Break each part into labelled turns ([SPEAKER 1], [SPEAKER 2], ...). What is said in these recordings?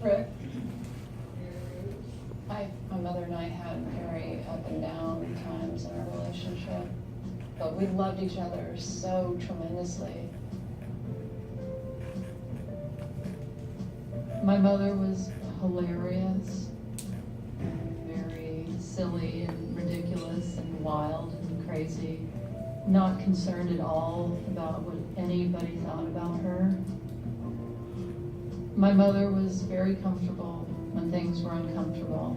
[SPEAKER 1] Rick? My mother and I had very up and down times in our relationship, but we loved each other so tremendously. My mother was hilarious, very silly and ridiculous and wild and crazy, not concerned at all about what anybody thought about her. My mother was very comfortable when things were uncomfortable.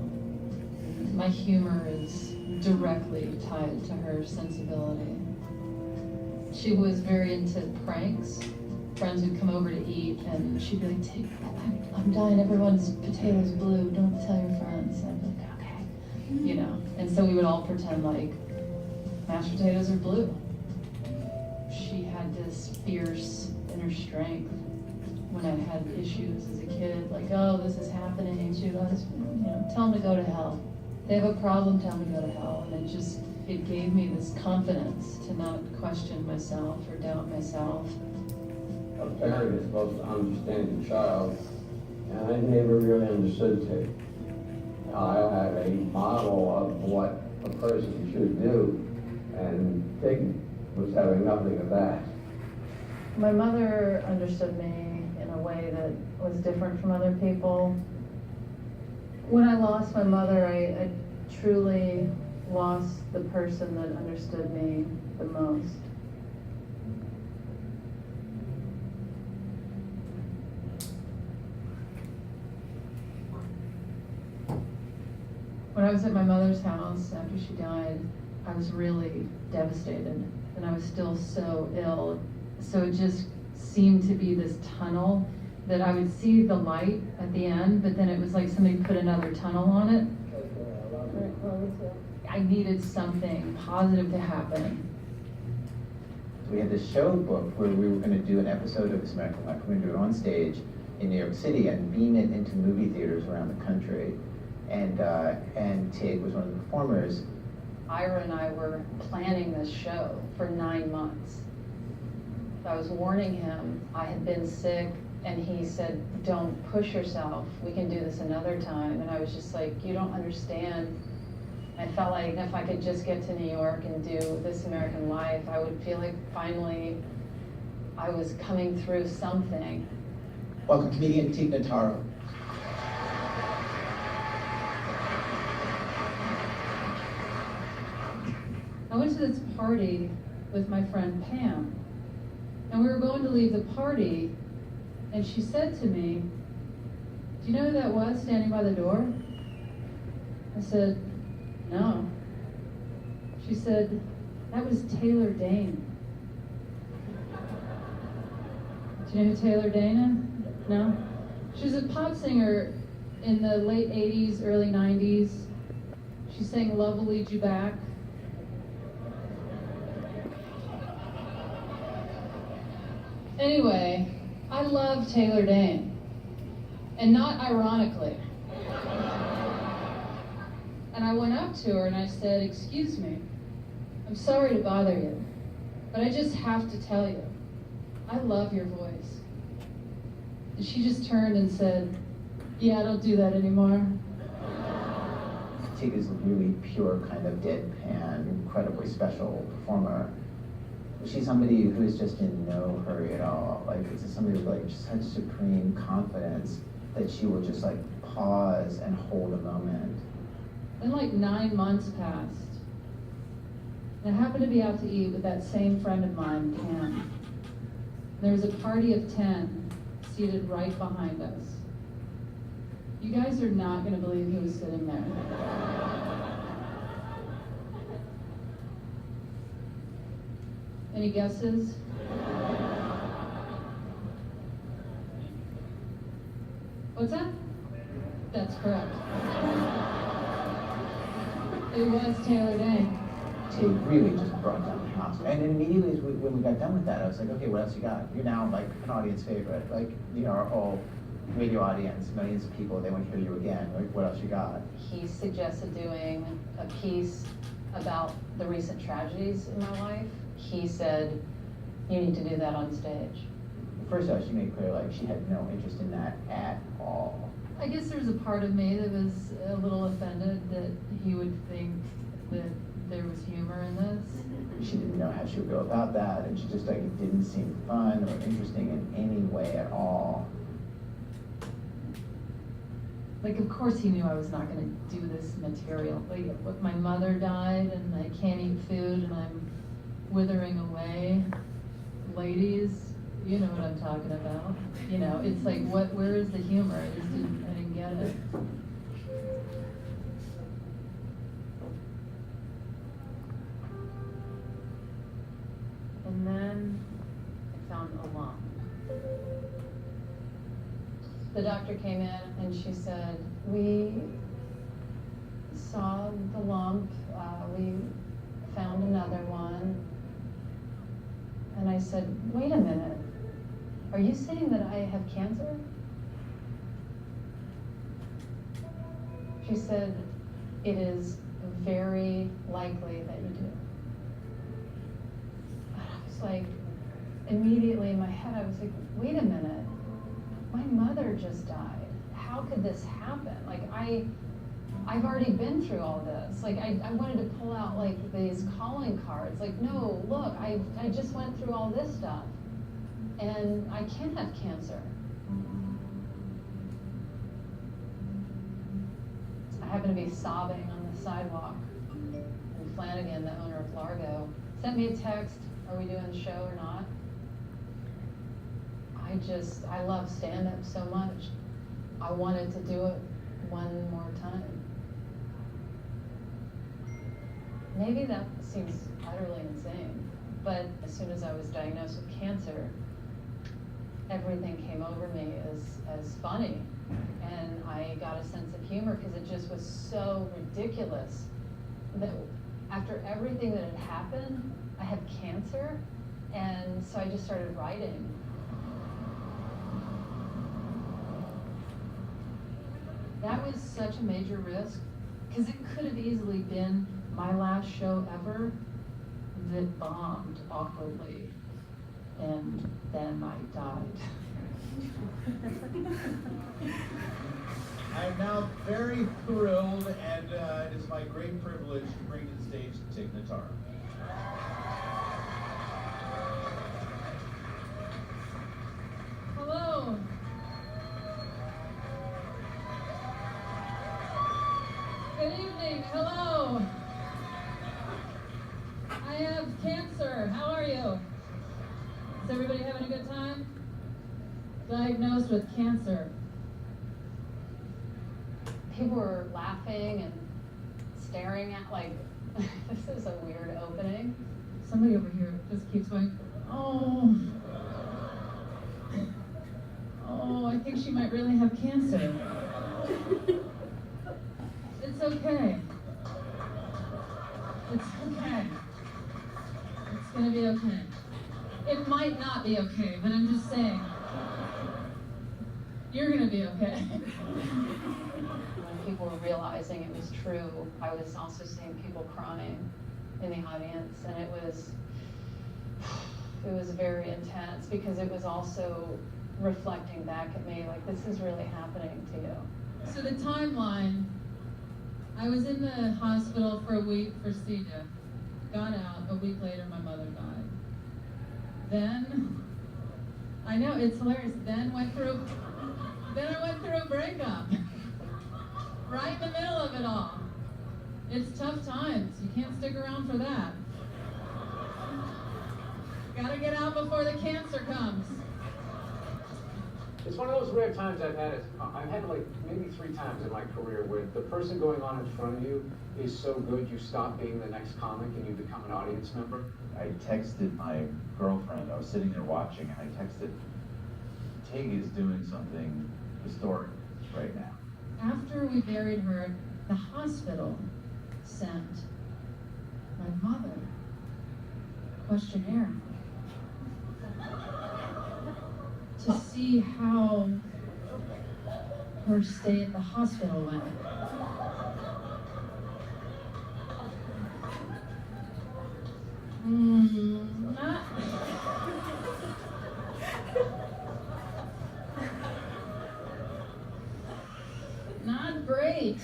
[SPEAKER 1] My humor is directly tied to her sensibility. She was very into pranks. Friends would come over to eat and she'd be like, I'm dying, everyone's potatoes blue, don't tell your friends. And I'd be like, okay, you know. And so we would all pretend like mashed potatoes are blue. She had this fierce inner strength when I had issues as a kid, like, oh, this is happening, she goes, tell them to go to hell. They have a problem, tell them to go to hell. And it gave me this confidence to not question myself or doubt myself.
[SPEAKER 2] A parent is supposed to understand the child, and I never really understood Tig. I have a model of what a person should do, and Tig was having nothing of that.
[SPEAKER 1] My mother understood me in a way that was different from other people. When I lost my mother, I truly lost the person that understood me the most. When I was at my mother's house after she died, I was really devastated, and I was still so ill. So it just seemed to be this tunnel that I would see the light at the end, but then it was like somebody put another tunnel on it. I needed something positive to happen.
[SPEAKER 3] We had this show booked where we were going to do an episode of This American Life. We were going to do it on stage in New York City and beam it into movie theaters around the country. And Tig was one of the performers.
[SPEAKER 1] Ira and I were planning this show for 9 months. I was warning him, I had been sick, and he said, don't push yourself, we can do this another time. And I was just like, you don't understand. I felt like if I could just get to New York and do This American Life, I would feel like finally I was coming through something.
[SPEAKER 3] Welcome, comedian Tig Notaro.
[SPEAKER 1] I went to this party with my friend Pam, and we were going to leave the party, and she said to me, do you know who that was standing by the door? I said, no. She said, that was Taylor Dane. Do you know who Taylor Dane is? No? She was a pop singer in the late 80s, early 90s. She sang Love Will Lead You Back. Anyway, I love Taylor Dane, and not ironically. And I went up to her and I said, excuse me, I'm sorry to bother you, but I just have to tell you, I love your voice. And she just turned and said, yeah, I don't do that anymore.
[SPEAKER 3] Tig is a really pure kind of deadpan, incredibly special performer. She's somebody who is just in no hurry at all. Like, it's somebody with like such supreme confidence that she will just like pause and hold a moment.
[SPEAKER 1] Then like 9 months passed. And I happened to be out to eat with that same friend of mine, Pam. There was a party of 10 seated right behind us. You guys are not gonna believe who was sitting there. Any guesses? What's that? That's correct. It was Taylor Dane.
[SPEAKER 3] Tig really just brought down the house. And immediately when we got done with that, I was like, okay, what else you got? You're now like an audience favorite. Like, our whole radio audience, millions of people, they want to hear you again. Like, what else you got?
[SPEAKER 1] He suggested doing a piece about the recent tragedies in my life. He said, you need to do that on stage.
[SPEAKER 3] first off, she made clear like she had no interest in that at all.
[SPEAKER 1] I guess there's a part of me that was a little offended that he would think that there was humor in this.
[SPEAKER 3] She didn't know how she would go about that, and she just like it didn't seem fun or interesting in any way at all.
[SPEAKER 1] Like, of course he knew I was not gonna do this material. Like, what, my mother died and I can't eat food and I'm withering away. Ladies, you know what I'm talking about. You know, it's like, where is the humor? I didn't get it.
[SPEAKER 4] And then I found a lump. The doctor came in and she said, we saw the lump, we found another one. And I said, wait a minute, are you saying that I have cancer? She said, it is very likely that you do. And I was like, immediately in my head, I was like, wait a minute, my mother just died. How could this happen? Like, I've already been through all this. Like, I wanted to pull out like these calling cards. Like, no, look, I just went through all this stuff and I can't have cancer. I happened to be sobbing on the sidewalk, and Flanagan, the owner of Largo, sent me a text, are we doing the show or not? I love stand-up so much. I wanted to do it one more time. Maybe that seems utterly insane, but as soon as I was diagnosed with cancer, everything came over me as funny. And I got a sense of humor because it just was so ridiculous that after everything that had happened, I had cancer. And so I just started writing. That was such a major risk because it could have easily been my last show ever that bombed awkwardly. And then I died.
[SPEAKER 5] I am now very thrilled, and it is my great privilege to bring to the stage Tig Notaro.
[SPEAKER 1] Hello. Good evening. Hello. I have cancer. How are you? Is everybody having a good time? Diagnosed with cancer.
[SPEAKER 4] People were laughing and staring at like, this is a weird opening.
[SPEAKER 1] Somebody over here just keeps going, oh. Oh, I think she might really have cancer. It's okay. It's okay. It's gonna be okay. It might not be okay, but I'm just saying. You're gonna be okay.
[SPEAKER 4] When people were realizing it was true, I was also seeing people crying in the audience, and it was very intense because it was also reflecting back at me like, this is really happening to you.
[SPEAKER 1] So the timeline, I was in the hospital for a week for C. diff. Got out, a week later my mother died. Then, I know, it's hilarious, then I went through a breakup. Right in the middle of it all. It's tough times, you can't stick around for that. Gotta get out before the cancer comes.
[SPEAKER 6] It's one of those rare times I've had like maybe 3 times in my career where the person going on in front of you is so good you stop being the next comic and you become an audience member.
[SPEAKER 7] I texted my girlfriend, I was sitting there watching, and I texted, Tig is doing something historic right now.
[SPEAKER 1] After we buried her, the hospital sent my mother a questionnaire to see how her stay at the hospital went. Not great.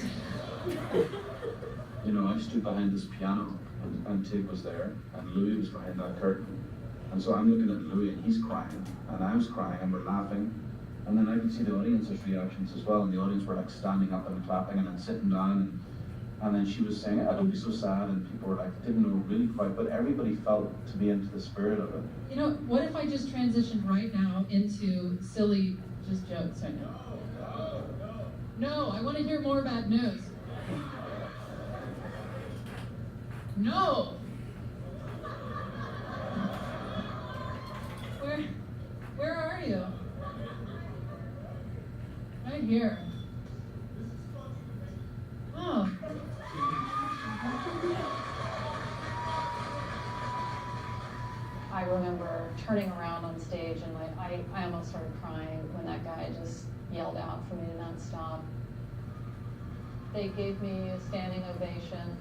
[SPEAKER 7] You know, I stood behind this piano, and Tig was there, and Louis was behind that curtain. And so I'm looking at Louis, and he's crying, and I was crying, and we're laughing. And then I could see the audience's reactions as well, and the audience were like standing up and clapping and then sitting down. And then she was saying, "I don't be so sad," and people were like, didn't know really quite, but everybody felt to be into the spirit of it.
[SPEAKER 1] You know, what if I just transitioned right now into silly just jokes right now? No, I want to hear more bad news. No! Where are you? Right here. Oh.
[SPEAKER 4] I remember turning around on stage and I almost started crying when that guy just yelled out for me to not stop. They gave me a standing ovation,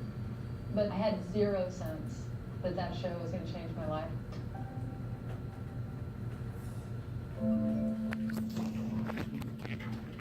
[SPEAKER 4] but I had zero sense that that show was going to change my life.